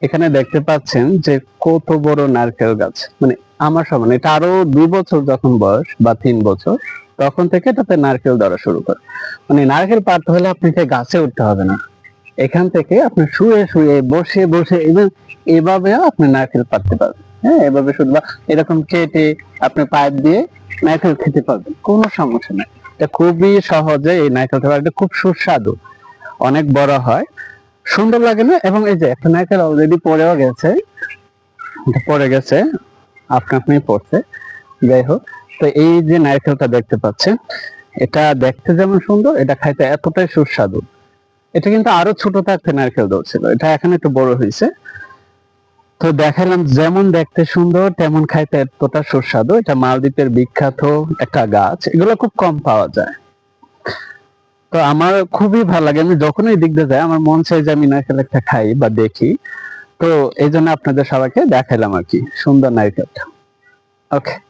এখানে দেখতে পাচ্ছেন যে কত বড় নারকেল গাছ, মানে আমার সমান। এটা আরো 2 বছর যখন বয়স বা 3 বছর, তখন থেকে এটাতে নারকেল ধরা শুরু করে। মানে নারকেল পাড়তে হলে আপনাকে গাছে উঠতে হবে না, এখান থেকে আপনি শুয়ে শুয়ে বসে বসে এবং এভাবে আপনি নারকেল পাড়তে পারবেন। হ্যাঁ, এভাবে শুধু বা এরকম কেটে আপনি পাইপ দিয়ে নারকেল খেতে পারবেন, কোনো সমস্যা নেই। এটা খুবই সহজে এই নারকেলটা পাড়া, এটা খুব সুস্বাদু, অনেক বড় হয়, সুন্দর লাগে না? এবং এই যে একটা নারকেল অলরেডি পড়েও গেছে, এটা পড়ে গেছে, আপনা আপনি পড়ছে, যাই হোক। তো এই যে নারকেলটা দেখতে পাচ্ছেন, এটা দেখতে যেমন সুন্দর, এটা খাইতে এতটাই সুস্বাদু। এটা কিন্তু আরো ছোট থাকতে নারকেল ধরছিল, এটা এখন একটু বড় হয়েছে। তো দেখালাম যেমন দেখতে সুন্দর তেমন খাইতে এতটা সুস্বাদু। এটা মালদ্বীপের বিখ্যাত একটা গাছ, এগুলো খুব কম পাওয়া যায়। তো আমার খুবই ভালো লাগে, আমি যখনই এই দিক দিয়ে যাই আমার মন চাই যে আমি নারকেল একটা খাই বা দেখি। তো এই জন্য আপনাদের সবাইকে দেখাইলাম আর কি সুন্দর নারকেলটা। ওকে।